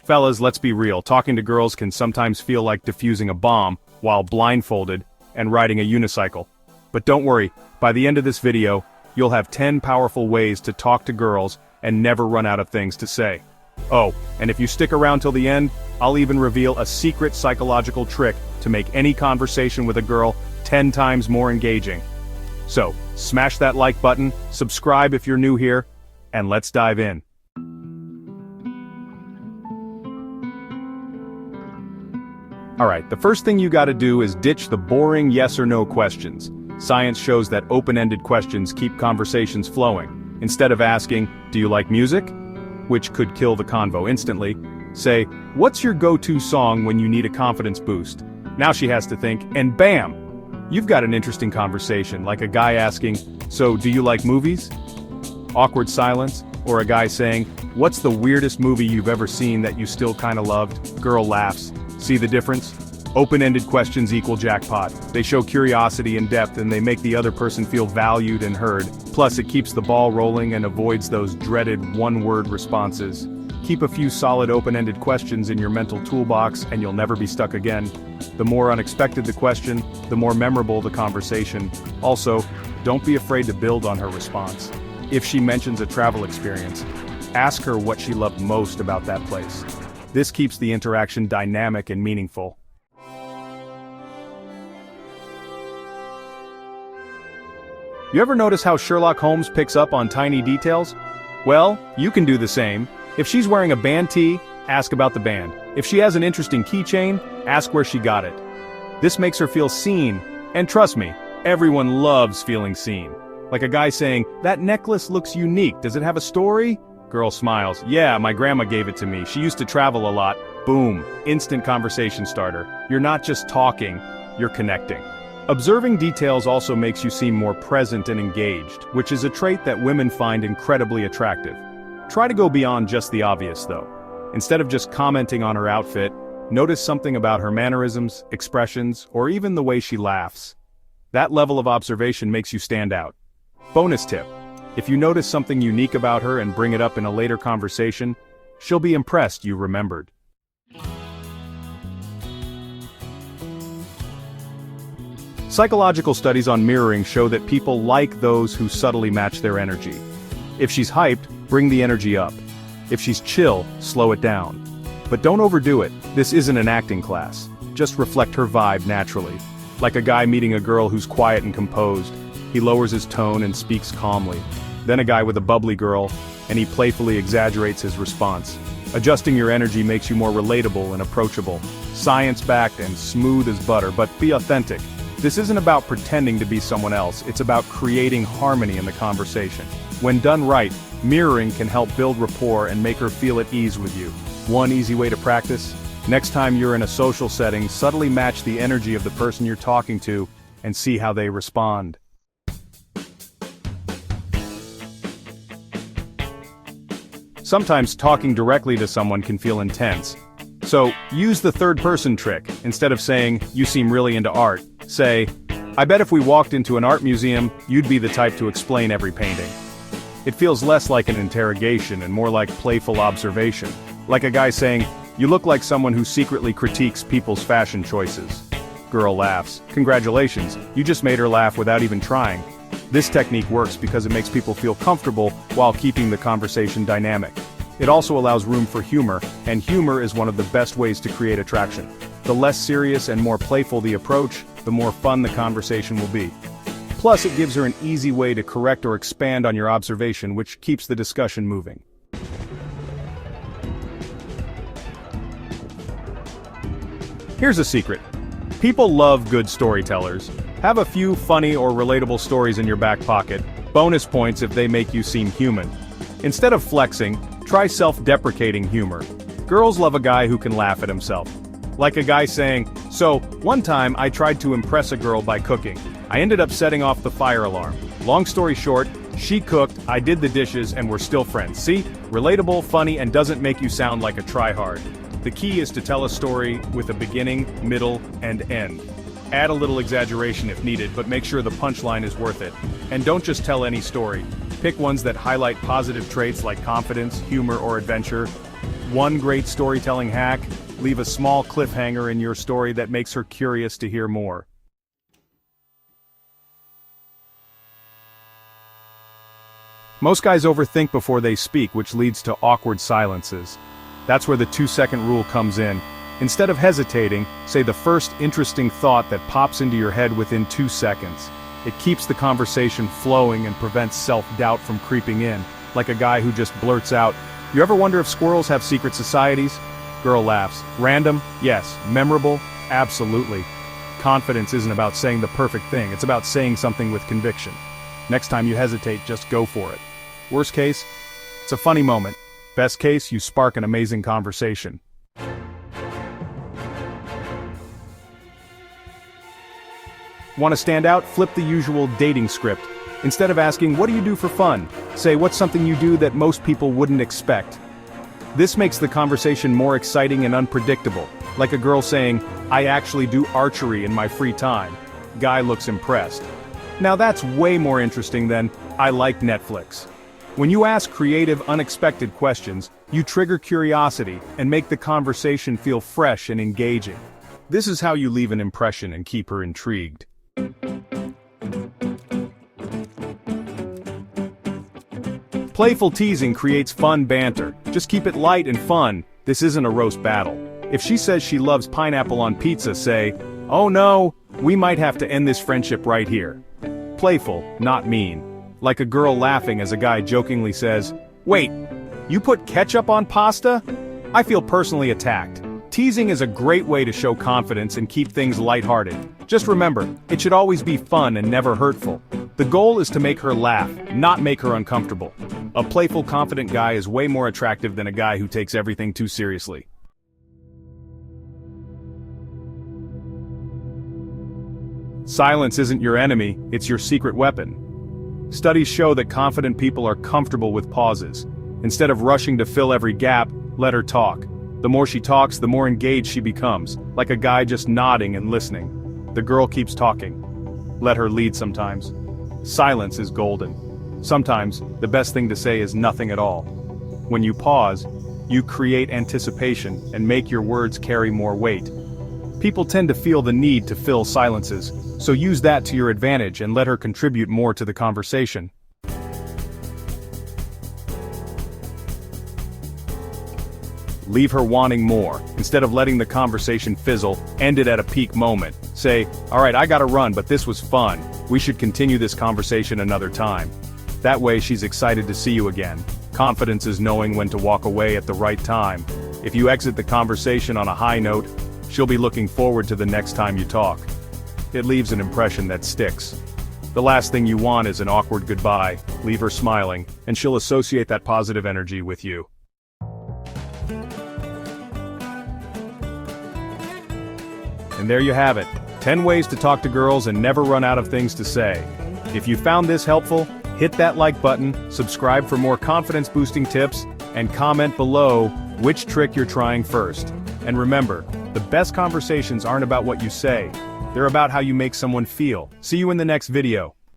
Fellas, let's be real, talking to girls can sometimes feel like defusing a bomb while blindfolded and riding a unicycle. But don't worry, by the end of this video, you'll have 10 powerful ways to talk to girls and never run out of things to say. Oh, and if you stick around till the end, I'll even reveal a secret psychological trick to make any conversation with a girl 10 times more engaging. So, smash that like button, subscribe if you're new here, and let's dive in. Alright, the first thing you gotta do is ditch the boring yes or no questions. Science shows that open-ended questions keep conversations flowing. Instead of asking, do you like music? Which could kill the convo instantly. Say, what's your go-to song when you need a confidence boost? Now she has to think, and bam! You've got an interesting conversation, like a guy asking, so do you like movies? Awkward silence, or a guy saying, what's the weirdest movie you've ever seen that you still kinda loved? Girl laughs. See the difference? Open-ended questions equal jackpot. They show curiosity and depth and they make the other person feel valued and heard. Plus it keeps the ball rolling and avoids those dreaded one-word responses. Keep a few solid open-ended questions in your mental toolbox and you'll never be stuck again. The more unexpected the question, the more memorable the conversation. Also, don't be afraid to build on her response. If she mentions a travel experience, ask her what she loved most about that place. This keeps the interaction dynamic and meaningful. You ever notice how Sherlock Holmes picks up on tiny details? Well, you can do the same. If she's wearing a band tee, ask about the band. If she has an interesting keychain, ask where she got it. This makes her feel seen, and trust me, everyone loves feeling seen. Like a guy saying, that necklace looks unique, does it have a story? Girl smiles, yeah, my grandma gave it to me, she used to travel a lot. Boom, instant conversation starter. You're not just talking, you're connecting. Observing details also makes you seem more present and engaged, which is a trait that women find incredibly attractive. Try to go beyond just the obvious though. Instead of just commenting on her outfit, notice something about her mannerisms, expressions, or even the way she laughs. That level of observation makes you stand out. Bonus tip. If you notice something unique about her and bring it up in a later conversation, she'll be impressed you remembered. Psychological studies on mirroring show that people like those who subtly match their energy. If she's hyped, bring the energy up. If she's chill, slow it down. But don't overdo it, this isn't an acting class. Just reflect her vibe naturally. Like a guy meeting a girl who's quiet and composed, he lowers his tone and speaks calmly. Then a guy with a bubbly girl, and he playfully exaggerates his response. Adjusting your energy makes you more relatable and approachable. Science-backed and smooth as butter, but be authentic. This isn't about pretending to be someone else, it's about creating harmony in the conversation. When done right, mirroring can help build rapport and make her feel at ease with you. One easy way to practice? Next time you're in a social setting, subtly match the energy of the person you're talking to and see how they respond. Sometimes talking directly to someone can feel intense. So, use the third-person trick. Instead of saying, you seem really into art, say, I bet if we walked into an art museum, you'd be the type to explain every painting. It feels less like an interrogation and more like playful observation. Like a guy saying, you look like someone who secretly critiques people's fashion choices. Girl laughs. Congratulations, you just made her laugh without even trying. This technique works because it makes people feel comfortable while keeping the conversation dynamic. It also allows room for humor, and humor is one of the best ways to create attraction. The less serious and more playful the approach, the more fun the conversation will be. Plus, it gives her an easy way to correct or expand on your observation, which keeps the discussion moving. Here's a secret. People love good storytellers. Have a few funny or relatable stories in your back pocket. Bonus points if they make you seem human. Instead of flexing, try self-deprecating humor. Girls love a guy who can laugh at himself. Like a guy saying, so, one time I tried to impress a girl by cooking. I ended up setting off the fire alarm. Long story short, she cooked, I did the dishes, and we're still friends. See? Relatable, funny, and doesn't make you sound like a tryhard. The key is to tell a story with a beginning, middle, and end. Add a little exaggeration if needed, but make sure the punchline is worth it. And don't just tell any story. Pick ones that highlight positive traits like confidence, humor, or adventure. One great storytelling hack: leave a small cliffhanger in your story that makes her curious to hear more. Most guys overthink before they speak, which leads to awkward silences. That's where the 2-second rule comes in. Instead of hesitating, say the first interesting thought that pops into your head within 2 seconds. It keeps the conversation flowing and prevents self-doubt from creeping in, like a guy who just blurts out, "You ever wonder if squirrels have secret societies?" Girl laughs. Random? Yes. Memorable? Absolutely. Confidence isn't about saying the perfect thing, it's about saying something with conviction. Next time you hesitate, just go for it. Worst case, it's a funny moment. Best case, you spark an amazing conversation. Want to stand out? Flip the usual dating script. Instead of asking, "What do you do for fun?" say, "What's something you do that most people wouldn't expect?" This makes the conversation more exciting and unpredictable, like a girl saying, "I actually do archery in my free time." Guy looks impressed. Now that's way more interesting than, "I like Netflix." When you ask creative, unexpected questions, you trigger curiosity and make the conversation feel fresh and engaging. This is how you leave an impression and keep her intrigued. Playful teasing creates fun banter. Just keep it light and fun. This isn't a roast battle. If she says she loves pineapple on pizza, say, "Oh no, we might have to end this friendship right here." Playful, not mean. Like a girl laughing as a guy jokingly says, "Wait, you put ketchup on pasta?" I feel personally attacked. Teasing is a great way to show confidence and keep things lighthearted. Just remember, it should always be fun and never hurtful. The goal is to make her laugh, not make her uncomfortable. A playful, confident guy is way more attractive than a guy who takes everything too seriously. Silence isn't your enemy, it's your secret weapon. Studies show that confident people are comfortable with pauses. Instead of rushing to fill every gap, let her talk. The more she talks, the more engaged she becomes, like a guy just nodding and listening. The girl keeps talking. Let her lead sometimes. Silence is golden. Sometimes, the best thing to say is nothing at all. When you pause, you create anticipation and make your words carry more weight. People tend to feel the need to fill silences, so use that to your advantage and let her contribute more to the conversation. Leave her wanting more. Instead of letting the conversation fizzle, end it at a peak moment. Say, "Alright, I gotta run, but this was fun. We should continue this conversation another time." That way she's excited to see you again. Confidence is knowing when to walk away at the right time. If you exit the conversation on a high note, she'll be looking forward to the next time you talk. It leaves an impression that sticks. The last thing you want is an awkward goodbye. Leave her smiling, and she'll associate that positive energy with you. And there you have it, 10 ways to talk to girls and never run out of things to say. If you found this helpful, hit that like button, subscribe for more confidence-boosting tips, and comment below which trick you're trying first. And remember, the best conversations aren't about what you say, they're about how you make someone feel. See you in the next video.